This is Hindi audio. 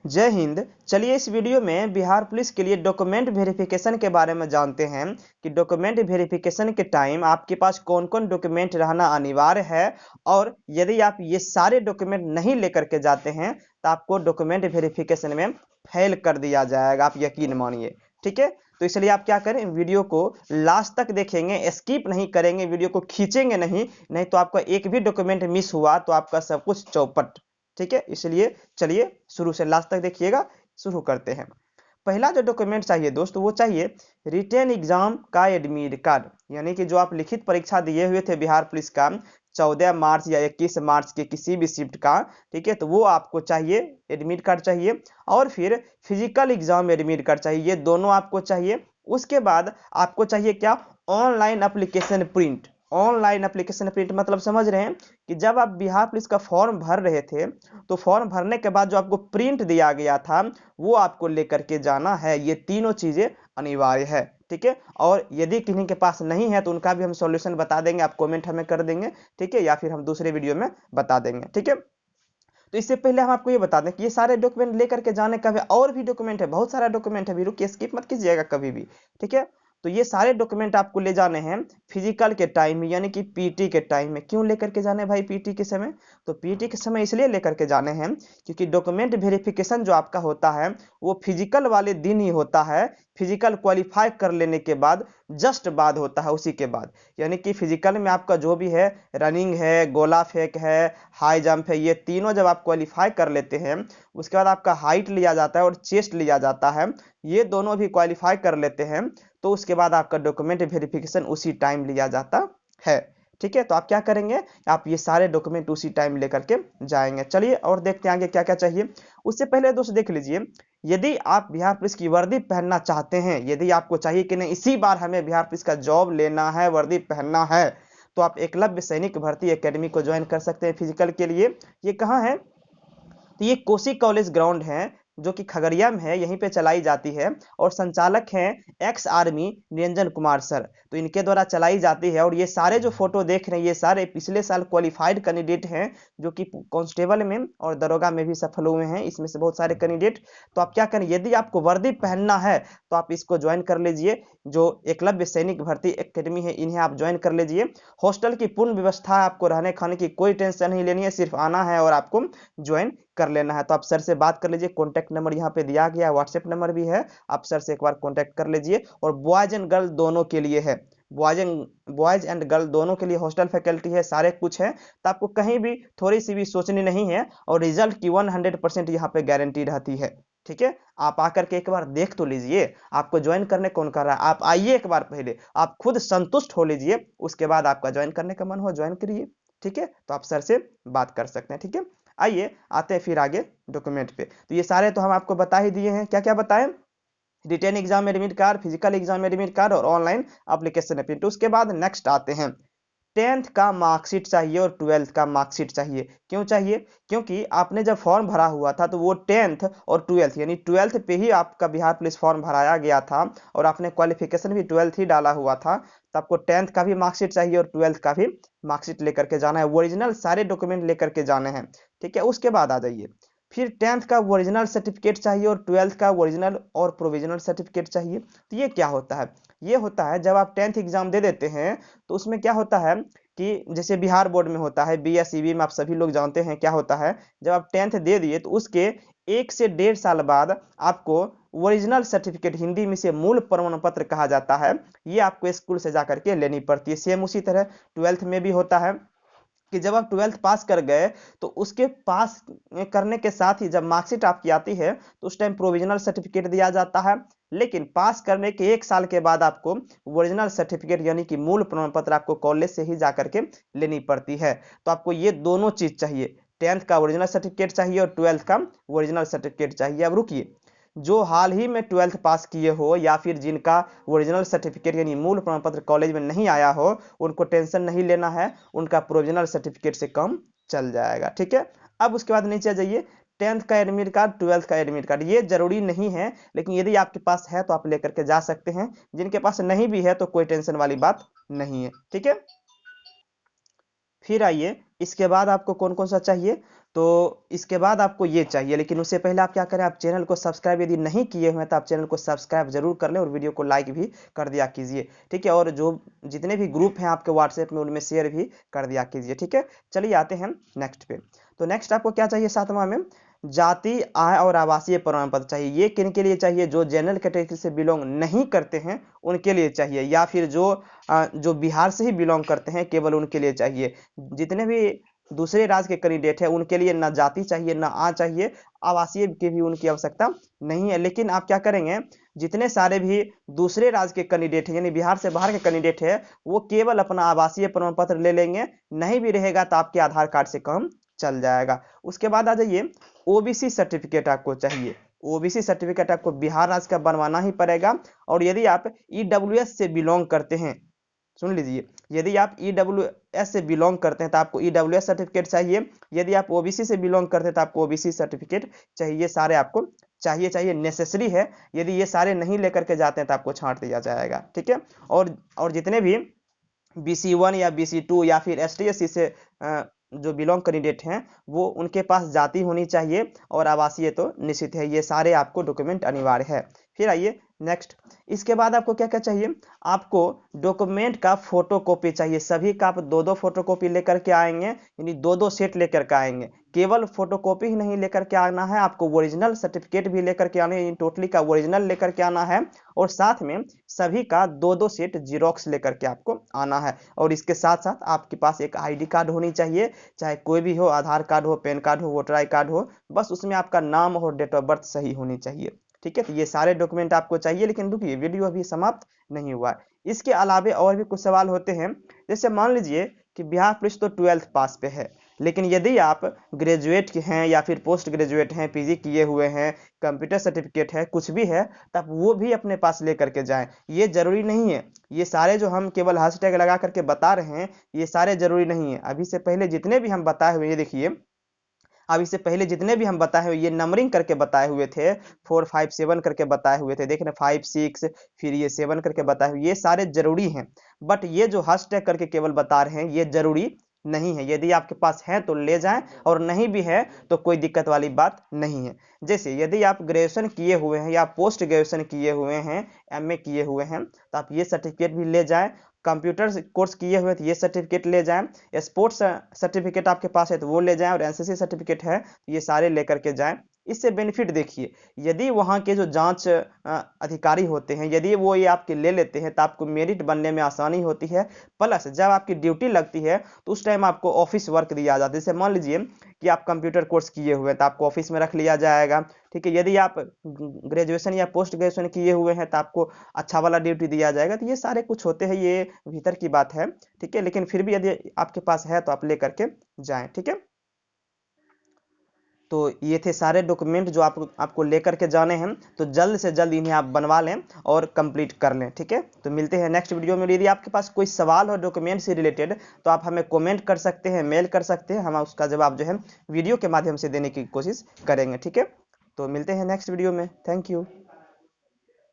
जय हिंद। चलिए इस वीडियो में बिहार पुलिस के लिए डॉक्यूमेंट वेरिफिकेशन के बारे में जानते हैं कि डॉक्यूमेंट वेरिफिकेशन के टाइम आपके पास कौन कौन डॉक्यूमेंट रहना अनिवार्य है, और यदि आप ये सारे डॉक्यूमेंट नहीं लेकर के जाते हैं तो आपको डॉक्यूमेंट वेरिफिकेशन में फेल कर दिया जाएगा, आप यकीन मानिए। ठीक है, तो इसलिए आप क्या करें, वीडियो को लास्ट तक देखेंगे, स्किप नहीं करेंगे, वीडियो को खींचेंगे नहीं तो आपका एक भी डॉक्यूमेंट मिस हुआ तो आपका सब कुछ चौपट। ठीक है, इसलिए चलिए शुरू से लास्ट तक देखिएगा। शुरू करते हैं। पहला जो डॉक्यूमेंट चाहिए दोस्त, वो चाहिए रिटेन एग्जाम का एडमिट कार्ड, यानी कि जो आप लिखित परीक्षा दिए हुए थे बिहार पुलिस का 14 मार्च या 21 मार्च के किसी भी शिफ्ट का, ठीक है, तो वो आपको चाहिए, एडमिट कार्ड चाहिए। और फिर फिजिकल एग्जाम एडमिट कार्ड चाहिए, ये दोनों आपको चाहिए। उसके बाद आपको चाहिए क्या, online application print. Online application print मतलब समझ रहे हैं कि जब आप बिहार पुलिस का फॉर्म भर रहे थे तो फॉर्म भरने के बाद जो आपको प्रिंट दिया गया था वो आपको लेकर के जाना है। ये तीनों चीजें अनिवार्य है। ठीक है, और यदि किन्हीं के पास नहीं है तो उनका भी हम सॉल्यूशन बता देंगे, आप कमेंट हमें कर देंगे। ठीक है, या फिर हम दूसरे वीडियो में बता देंगे। ठीक है, तो इससे पहले हम आपको ये बता दें कि ये सारे डॉक्यूमेंट लेकर के जाने का भी और भी डॉक्यूमेंट है, बहुत सारा डॉक्यूमेंट है, भी रुकिए, स्किप मत कीजिएगा कभी भी। ठीक है, तो ये सारे डॉक्यूमेंट आपको ले जाने हैं फिजिकल के टाइम में, यानी कि पीटी के टाइम में। क्यों लेकर के जाने भाई पीटी के समय? तो पीटी के समय इसलिए लेकर के जाने हैं क्योंकि डॉक्यूमेंट वेरिफिकेशन जो आपका होता है वो फिजिकल वाले दिन ही होता है। फिजिकल क्वालिफाई कर लेने के बाद जस्ट बाद होता है, उसी के बाद। यानी कि फिजिकल में आपका जो भी है, रनिंग है, गोला फेंक है, हाई जंप है, ये तीनों जब आप क्वालिफाई कर लेते हैं उसके बाद आपका हाइट लिया जाता है और चेस्ट लिया जाता है। ये दोनों भी क्वालिफाई कर लेते हैं तो उसके बाद आपका डॉक्यूमेंट वेरिफिकेशन उसी टाइम लिया जाता है। ठीक है, तो आप क्या करेंगे, आप ये सारे डॉक्यूमेंट उसी टाइम लेकर के जाएंगे। चलिए और देखते हैं आगे क्या क्या चाहिए। उससे पहले दोस्त देख लीजिए, यदि आप बिहार पुलिस की वर्दी पहनना चाहते हैं, यदि आपको चाहिए कि नहीं इसी बार हमें बिहार पुलिस का जॉब लेना है, वर्दी पहनना है, तो आप एकलव्य सैनिक भर्ती एकेडमी को ज्वाइन कर सकते हैं फिजिकल के लिए। ये कहाँ है? तो ये कोसी कॉलेज ग्राउंड है जो कि खगड़िया में है, यहीं पे चलाई जाती है। और संचालक हैं ex army Niranjan Kumar sir, तो इनके द्वारा चलाई जाती है। और ये सारे जो फोटो देख रहे हैं ये सारे पिछले साल क्वालिफाइड कैंडिडेट हैं जो कि कांस्टेबल में और दरोगा में भी सफल हुए हैं, इसमें से बहुत सारे कैंडिडेट। तो आप क्या करें, यदि आपको वर्दी पहनना है तो आप इसको ज्वाइन कर लीजिए, जो एकलव्य सैनिक भर्ती एकेडमी है, इन्हें आप ज्वाइन कर लीजिए। हॉस्टल की पूर्ण व्यवस्था है, आपको रहने खाने की कोई टेंशन नहीं लेनी है, सिर्फ आना है और आपको ज्वाइन कर लेना है। तो आप सर से बात कर लीजिए, कॉन्टैक्ट नंबर यहाँ पे दिया गया है, व्हाट्सएप नंबर भी है, आप सर से एक बार कॉन्टैक्ट कर लीजिए। और बॉयज एंड गर्ल दोनों के लिए है, बॉयज एंड गर्ल दोनों के लिए हॉस्टल फैकल्टी है, सारे कुछ है। तो आपको कहीं भी थोड़ी सी भी सोचनी नहीं है, और रिजल्ट की 100% यहाँ पे गारंटी रहती है। ठीक है, आप आकर के एक बार देख तो लीजिए, आपको ज्वाइन करने कौन कर रहा है, आप आइए एक बार, पहले आप खुद संतुष्ट हो लीजिए, उसके बाद आपका ज्वाइन करने का मन हो ज्वाइन करिए। ठीक है, तो आप सर से बात कर सकते हैं। ठीक है, आइए आते हैं फिर आगे डॉक्यूमेंट पे। तो ये सारे तो हम आपको बता ही दिए हैं, क्या क्या बताएं, written exam admit card, physical exam admit card और ऑनलाइन एप्लीकेशन प्रिंट। उसके बाद नेक्स्ट आते हैं, 10th का मार्कशीट चाहिए और 12th का मार्कशीट चाहिए। क्यों चाहिए? क्योंकि आपने जब फॉर्म भरा हुआ था तो वो 10th और 12th यानी 12th पे ही आपका बिहार पुलिस फॉर्म भराया गया था, और आपने क्वालिफिकेशन भी 12th ही डाला हुआ था। तो आपको 10th का भी मार्कशीट चाहिए और 12th का भी मार्कशीट लेकर के जाना है, ओरिजिनल सारे डॉक्यूमेंट लेकर के जाने हैं। ठीक है, उसके बाद आ जाइए, फिर 10th का ओरिजिनल सर्टिफिकेट चाहिए और 12th का ओरिजिनल और प्रोविजनल सर्टिफिकेट चाहिए। तो ये क्या होता है? ये होता है जब आप 10th एग्जाम दे देते हैं तो उसमें क्या होता है कि जैसे बिहार बोर्ड में होता है, बीएसईबी में आप सभी लोग जानते हैं क्या होता है, जब आप 10th दे दिए तो उसके 1 से 1.5 साल बाद आपको ओरिजिनल सर्टिफिकेट, हिंदी में से मूल प्रमाण पत्र कहा जाता है, ये आपको स्कूल से जाकर के लेनी पड़ती है। सेम उसी तरह 12th में भी होता है कि जब आप 12th पास कर गए तो उसके पास करने के साथ ही जब मार्कशीट आपकी आती है तो उस टाइम प्रोविजनल सर्टिफिकेट दिया जाता है। लेकिन पास करने के 1 साल के बाद आपको ओरिजिनल सर्टिफिकेट यानी कि मूल प्रमाण पत्र आपको कॉलेज से ही जाकर के लेनी पड़ती है। तो आपको ये दोनों चीज चाहिए, 10th का ओरिजिनल सर्टिफिकेट चाहिए और 12th का ओरिजिनल सर्टिफिकेट चाहिए। अब रुकिए, जो हाल ही में 12th पास किए हो या फिर जिनका ओरिजिनल सर्टिफिकेट यानी मूल प्रमाण पत्र कॉलेज में नहीं आया हो, उनको टेंशन नहीं लेना है, उनका प्रोविजनल सर्टिफिकेट से कम चल जाएगा। ठीक है, अब उसके बाद नीचे आ जाइए, 10th का एडमिट कार्ड, 12th का एडमिट कार्ड, ये जरूरी नहीं है, लेकिन यदि आपके पास है तो आप लेकर के जा सकते हैं, जिनके पास नहीं भी है तो कोई टेंशन वाली बात नहीं है। ठीक है, फिर आइए इसके बाद आपको कौन कौन सा चाहिए, तो इसके बाद आपको ये चाहिए, लेकिन उससे पहले आप क्या करें, आप चैनल को सब्सक्राइब यदि नहीं किए हुए हैं तो आप चैनल को सब्सक्राइब जरूर कर लें और वीडियो को लाइक भी कर दिया कीजिए, ठीक है। और जो जितने भी ग्रुप हैं आपके व्हाट्सएप में उनमें शेयर भी कर दिया कीजिए, ठीक है। चलिए आते हैं नेक्स्ट पे। तो नेक्स्ट आपको क्या चाहिए, 7वां में जाति, आय और आवासीय प्रमाण पत्र चाहिए। ये किन के लिए चाहिए, जो जनरल कैटेगरी से बिलोंग नहीं करते हैं उनके लिए चाहिए, या फिर जो बिहार से ही बिलोंग करते हैं केवल उनके लिए चाहिए। जितने भी दूसरे राज्य के कैंडिडेट है उनके लिए ना जाति चाहिए ना आय चाहिए, आवासीय की भी उनकी आवश्यकता नहीं है। लेकिन आप क्या करेंगे, जितने सारे भी दूसरे राज्य के कैंडिडेट हैं यानी बिहार से बाहर के कैंडिडेट है वो केवल अपना आवासीय प्रमाण पत्र ले लेंगे, नहीं भी रहेगा तो आपके आधार कार्ड से काम चल जाएगा। उसके बाद आ जाइए, ओबीसी सर्टिफिकेट आपको चाहिए। ओबीसी सर्टिफिकेट आपको बिहार राज्य का बनवाना ही पड़ेगा। और यदि आप ईडब्ल्यूएस से बिलोंग करते हैं, सुन लीजिए, यदि आप ईडब्ल्यूएस से बिलोंग करते हैं तो आपको ईडब्ल्यूएस सर्टिफिकेट चाहिए। यदि आप ओबीसी से बिलोंग करते हैं तो आपको ओबीसी सर्टिफिकेट चाहिए। ये सारे आपको चाहिए नेसेसरी है। यदि ये सारे नहीं लेकर के जाते हैं तो आपको छांट दिया जाएगा, ठीक है। और जितने भी BC1 या BC2 या फिर ST/SC से जो बिलोंग कैंडिडेट हैं वो उनके पास जाति होनी चाहिए और आवासीय तो निश्चित है। ये सारे आपको डॉक्यूमेंट अनिवार्य है। फिर आइए नेक्स्ट, इसके बाद आपको क्या क्या चाहिए, आपको डॉक्यूमेंट का फोटो कॉपी चाहिए। सभी का आप 2-2 फोटो कॉपी लेकर के आएंगे, यानी 2-2 सेट लेकर के आएंगे। केवल फोटो कॉपी ही नहीं लेकर के आना है, आपको ओरिजिनल सर्टिफिकेट भी लेकर के आना है, टोटली का ओरिजिनल लेकर के आना है। और साथ में सभी का 2-2 सेट जीरोक्स लेकर के आपको आना है। और इसके साथ साथ आपके पास एक ID कार्ड होनी चाहिए, चाहे कोई भी हो, आधार कार्ड हो, पैन कार्ड हो, वोटर आई कार्ड हो, बस उसमें आपका नाम और डेट ऑफ बर्थ सही होनी चाहिए, ठीक है। तो ये सारे डॉक्यूमेंट आपको चाहिए। लेकिन रुकिए, वीडियो अभी समाप्त नहीं हुआ है, इसके अलावे और भी कुछ सवाल होते हैं। जैसे मान लीजिए कि बिहार पुलिस तो 12th पास पे है, लेकिन यदि आप ग्रेजुएट हैं या फिर पोस्ट ग्रेजुएट हैं, PG किए हुए हैं, कंप्यूटर सर्टिफिकेट है, कुछ भी है, तब वो भी अपने पास लेकर के जाएं। ये जरूरी नहीं है, ये सारे जो हम केवल हैशटैग लगा करके बता रहे हैं ये सारे जरूरी नहीं है। अभी से पहले जितने भी हम बताए हुए, ये देखिए, अब इससे पहले जितने भी हम बताए हुए ये नंबरिंग करके बताए हुए थे, 4 5 7 करके बताए हुए थे, देख रहे 5 6 फिर ये 7 करके बताए हुए, ये सारे जरूरी हैं। बट ये जो हैशटैग करके केवल बता रहे हैं ये जरूरी नहीं है। यदि आपके पास है तो ले जाएं, और नहीं भी है तो कोई दिक्कत वाली बात नहीं है। जैसे यदि आप ग्रेजुएशन किए हुए हैं या पोस्ट ग्रेजुएशन किए हुए हैं, MA किए हुए हैं, तो आप ये सर्टिफिकेट भी ले जाएं। कंप्यूटर कोर्स किए हुए तो ये सर्टिफिकेट ले जाएं। स्पोर्ट्स सर्टिफिकेट आपके पास है तो वो ले जाएं, और NCC सर्टिफिकेट है तो ये सारे लेकर के जाएं। इससे बेनिफिट देखिए, यदि वहाँ के जो जांच अधिकारी होते हैं यदि वो ये आपके ले लेते हैं तो आपको मेरिट बनने में आसानी होती है। प्लस जब आपकी ड्यूटी लगती है तो उस टाइम आपको ऑफिस वर्क दिया जाता है। जैसे मान लीजिए कि आप कंप्यूटर कोर्स किए हुए हैं तो आपको ऑफिस में रख लिया जाएगा, ठीक है। यदि आप ग्रेजुएशन या पोस्ट ग्रेजुएशन किए हुए हैं तो आपको अच्छा वाला ड्यूटी दिया जाएगा। तो ये सारे कुछ होते हैं, ये भीतर की बात है, ठीक है। लेकिन फिर भी यदि आपके पास है तो आप ले करके जाएं, ठीक है। तो ये थे सारे डॉक्यूमेंट जो आपको लेकर के जाने हैं, तो जल्द से जल्द इन्हें आप बनवा लें और कंप्लीट कर लें, ठीक है। तो मिलते हैं नेक्स्ट वीडियो में। यदि आपके पास कोई सवाल हो डॉक्यूमेंट से रिलेटेड तो आप हमें कमेंट कर सकते हैं, मेल कर सकते हैं, हम उसका जवाब जो है वीडियो के माध्यम से देने की कोशिश करेंगे, ठीक है। तो मिलते हैं नेक्स्ट वीडियो में। Thank you.